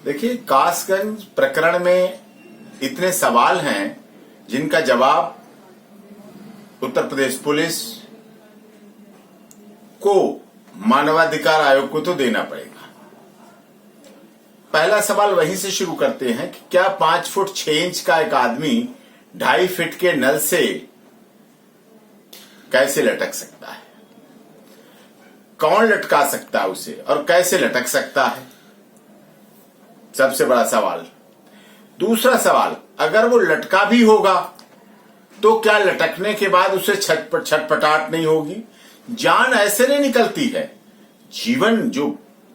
देखिए, कासगंज प्रकरण में इतने सवाल हैं जिनका जवाब उत्तर प्रदेश पुलिस को मानवाधिकार आयोग को तो देना पड़ेगा। पहला सवाल वहीं से शुरू करते हैं कि क्या 5 फुट 6 इंच का एक आदमी 2.5 फीट के नल से कैसे लटक सकता है? कौन लटका सकता है उसे और कैसे लटक सकता है? सबसे बड़ा सवाल। दूसरा सवाल, अगर वो लटका भी होगा तो क्या लटकने के बाद उसे छटपटाहट नहीं होगी? जान ऐसे नहीं निकलती है। जीवन जो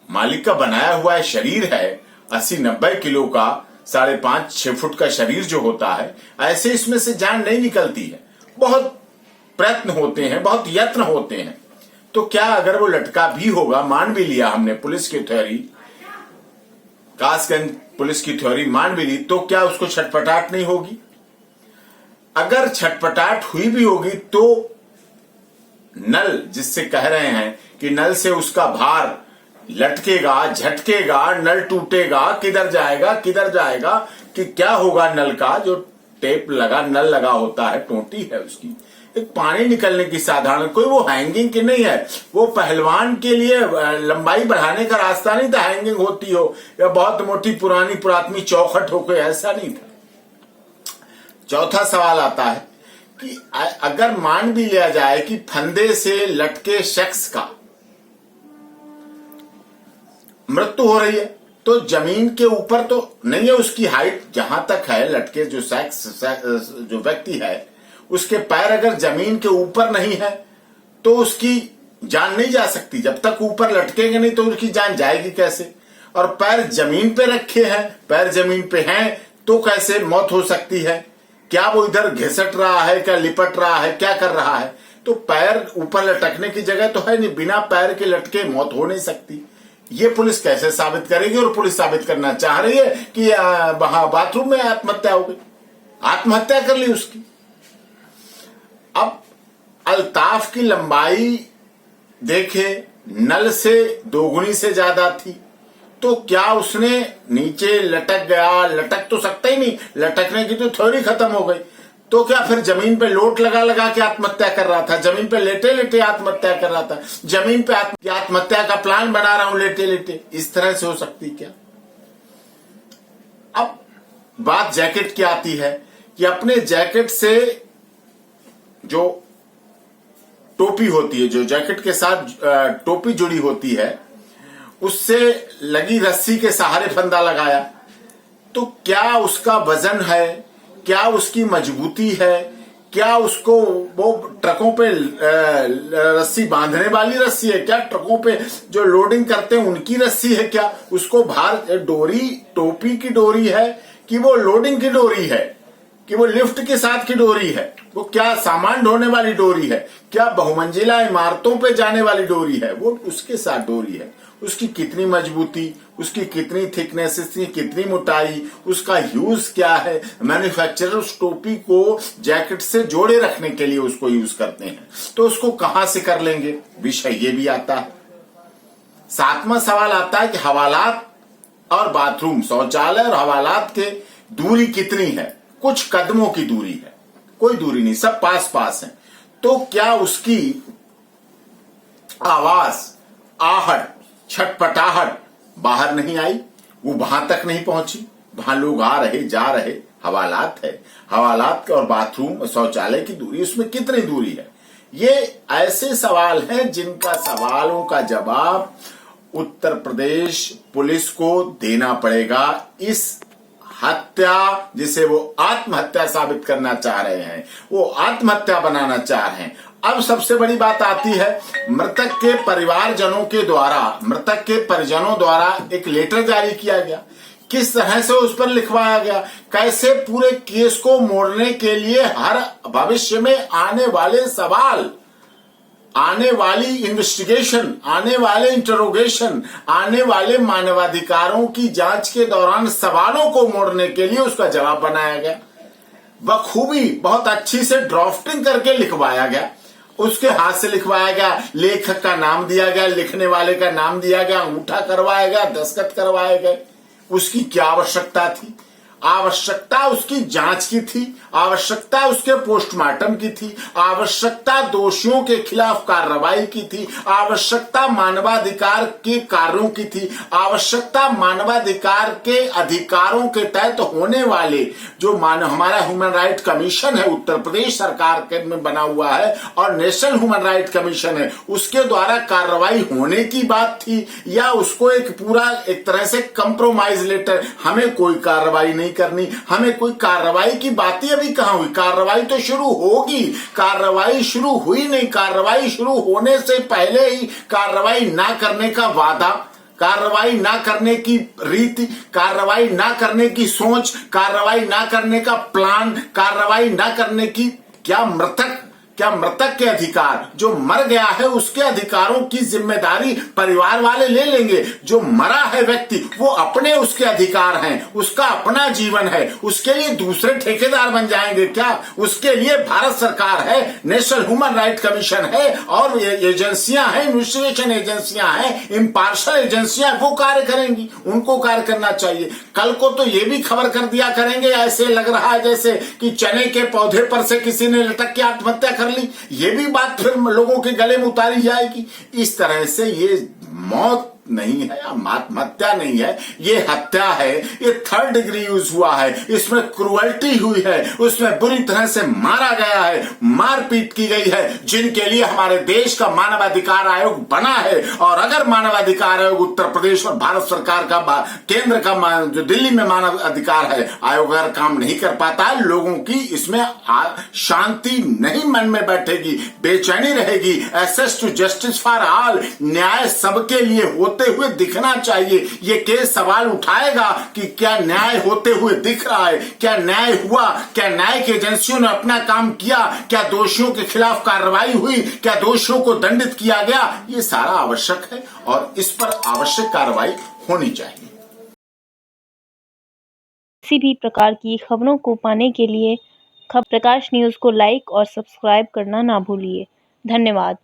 मालिक का बनाया हुआ है शरीर है, 80-90 किलो का, 5.5-6 फुट का शरीर जो होता है, ऐसे इसमें से जान नहीं निकलती है। बहुत प्रयत्न होते हैं, बहुत यत्न होते हैं। तो क्या अगर वो लटका भी होगा, मान भी लिया हमने, पुलिस की थ्योरी, कासगंज पुलिस की थ्योरी मान भी ली, तो क्या उसको छटपटाहट नहीं होगी? अगर छटपटाहट हुई भी होगी तो नल, जिससे कह रहे हैं कि नल से उसका भार लटकेगा, झटकेगा, नल टूटेगा, किधर जाएगा कि क्या होगा? नल का जो टेप लगा, नल लगा होता है, टोटी है उसकी, एक पानी निकलने की साधारण, कोई वो हैंगिंग की नहीं है। वो पहलवान के लिए लंबाई बढ़ाने का रास्ता नहीं था, हैंगिंग होती हो या बहुत मोटी पुरातनी चौखट हो, कोई ऐसा नहीं था। चौथा सवाल आता है कि अगर मान भी लिया जाए कि फंदे से लटके शख्स का मृत्यु हो रही है, तो जमीन के ऊपर तो नहीं है, उसकी हाइट जहां तक है, लटके जो जो व्यक्ति है उसके पैर अगर जमीन के ऊपर नहीं है तो उसकी जान नहीं जा सकती। जब तक ऊपर लटकेंगे नहीं तो उसकी जान जाएगी कैसे? और पैर जमीन पे रखे हैं, पैर जमीन पे हैं, तो कैसे मौत हो सकती है? क्या वो इधर घिसट रहा है, क्या लिपट रहा है, क्या कर रहा है? तो पैर ऊपर लटकने की जगह तो है नहीं, बिना पैर के लटके मौत हो नहीं सकती। ये पुलिस कैसे साबित करेगी? और पुलिस साबित करना चाह रही है कि वहां बाथरूम में आत्महत्या हो गई, आत्महत्या कर ली उसकी। अब अल्ताफ की लंबाई देखे, नल से 2 गुनी से ज्यादा थी, तो क्या उसने नीचे लटक गया? लटक तो सकता ही नहीं, लटकने की तो थ्योरी खत्म हो गई। तो क्या फिर जमीन पे लोट लगा के आत्महत्या कर रहा था? जमीन पे लेटे आत्महत्या कर रहा था? जमीन पे आत्महत्या का प्लान बना रहा हूं लेटे, इस तरह से हो सकती क्या? अब बात जैकेट की आती है कि अपने जैकेट से जो टोपी होती है, जो जैकेट के साथ टोपी जुड़ी होती है, उससे लगी रस्सी के सहारे फंदा लगाया, तो क्या उसका वजन है? क्या उसकी मजबूती है? क्या उसको वो ट्रकों पे रस्सी बांधने वाली रस्सी है क्या? ट्रकों पे जो लोडिंग करते हैं उनकी रस्सी है क्या? उसको भार डोरी टोपी की डोरी है कि वो लोडिंग की डोरी है, कि वो लिफ्ट के साथ की डोरी है? वो क्या सामान ढोने वाली डोरी है? क्या बहुमंजिला इमारतों पे जाने वाली डोरी है? वो उसके साथ डोरी है। उसकी कितनी मजबूती, उसकी कितनी थिकनेस, उसकी कितनी मोटाई, उसका यूज क्या है? मैन्युफैक्चरर उस टोपी को जैकेट से जोड़े रखने के लिए उसको यूज करते हैं, तो उसको कहां से कर लेंगे? विषय ये भी आता है। 7वां सवाल आता है कि हवालात और बाथरूम, शौचालय और हवालात के दूरी कितनी है? कुछ कदमों की दूरी है, कोई दूरी नहीं, सब पास है। तो क्या उसकी आवाज, आहट, छटपटाहट बाहर नहीं आई? वो वहां तक नहीं पहुंची? वहां लोग आ रहे जा रहे, हवालात है, हवालात और बाथरूम शौचालय की दूरी, उसमें कितनी दूरी है? ये ऐसे सवाल हैं जिनका सवालों का जवाब उत्तर प्रदेश पुलिस को देना पड़ेगा। इस हत्या, जिसे वो आत्महत्या साबित करना चाह रहे हैं, वो आत्महत्या बनाना चाह रहे हैं। अब सबसे बड़ी बात आती है, मृतक के परिवारजनों के द्वारा, मृतक के परिजनों द्वारा एक लेटर जारी किया गया। किस तरह से उस पर लिखवाया गया? कैसे पूरे केस को मोड़ने के लिए हर भविष्य में आने वाले सवाल, आने वाली इन्वेस्टिगेशन, आने वाले इंटरोगेशन, आने वाले मानवाधिकारों की जांच के दौरान सवालों को मोड़ने के लिए उसका जवाब बनाया गया। बखूबी बहुत अच्छी से ड्राफ्टिंग करके लिखवाया गया, उसके हाथ से लिखवाया गया, लेखक का नाम दिया गया, लिखने वाले का नाम दिया गया, अंगूठा करवाया गया, दस्तखत करवाए गए। उसकी क्या आवश्यकता थी? आवश्यकता उसकी जांच की थी, आवश्यकता उसके पोस्टमार्टम की थी, आवश्यकता दोषियों के खिलाफ कार्रवाई की थी, आवश्यकता मानवाधिकार के कार्यों की थी, आवश्यकता मानवाधिकार के अधिकारों के तहत होने वाले जो हमारा ह्यूमन राइट कमीशन है, उत्तर प्रदेश सरकार के में बना हुआ है और नेशनल ह्यूमन राइट कमीशन है, उसके द्वारा कार्रवाई होने की बात थी, या उसको एक पूरा एक तरह से कंप्रोमाइज लेटर, हमें कोई कार्रवाई नहीं करनी, हमें कोई कार्रवाई की बात ही अभी कहां हुई? कार्रवाई तो शुरू होगी, कार्रवाई शुरू हुई नहीं, कार्रवाई शुरू होने से पहले ही कार्रवाई ना करने का वादा, कार्रवाई ना करने की रीति, कार्रवाई ना करने की सोच, कार्रवाई ना करने का प्लान, कार्रवाई ना करने की क्या मृतक के अधिकार, जो मर गया है उसके अधिकारों की जिम्मेदारी परिवार वाले ले लेंगे? जो मरा है व्यक्ति वो अपने उसके अधिकार हैं, उसका अपना जीवन है, उसके लिए दूसरे ठेकेदार बन जाएंगे क्या? उसके लिए भारत सरकार है, नेशनल ह्यूमन राइट कमीशन है और एजेंसियां हैं, इन्वेस्टिगेशन एजेंसियां हैं, इम्पार्शल एजेंसियां, वो कार्य करेंगी, उनको कार्य करना चाहिए। कल को तो ये भी खबर कर दिया करेंगे, ऐसे लग रहा है जैसे कि चने के पौधे पर से किसी ने लटक के आत्महत्या कर ली, ये भी बात फिर लोगों के गले में उतारी जाएगी। इस तरह से ये मौत नहीं है या आत्महत्या नहीं है, ये हत्या है, ये 3rd डिग्री यूज हुआ है, इसमें क्रुएल्टी हुई है, उसमें बुरी तरह से मारा गया है, मारपीट की गई है, जिनके लिए हमारे देश का मानवाधिकार आयोग बना है। और अगर मानवाधिकार आयोग उत्तर प्रदेश और भारत सरकार का केंद्र का जो दिल्ली में मानव अधिकार है आयोग अगर काम नहीं कर पाता है, लोगों की इसमें शांति नहीं मन में बैठेगी, बेचैनी रहेगी। Access to justice for all, न्याय सबके लिए होते हुए दिखना चाहिए। ये केस सवाल उठाएगा कि क्या न्याय होते हुए दिख रहा है, क्या न्याय हुआ, क्या न्यायिक एजेंसियों ने अपना काम किया, क्या दोषियों के खिलाफ कार्रवाई हुई, क्या दोषियों को दंडित किया गया, ये सारा आवश्यक है और इस पर आवश्यक कार्रवाई होनी चाहिए। किसी भी प्रकार की खबरों को पाने के लिए खबर प्रकाश न्यूज़ को लाइक और सब्सक्राइब करना ना भूलिए। धन्यवाद।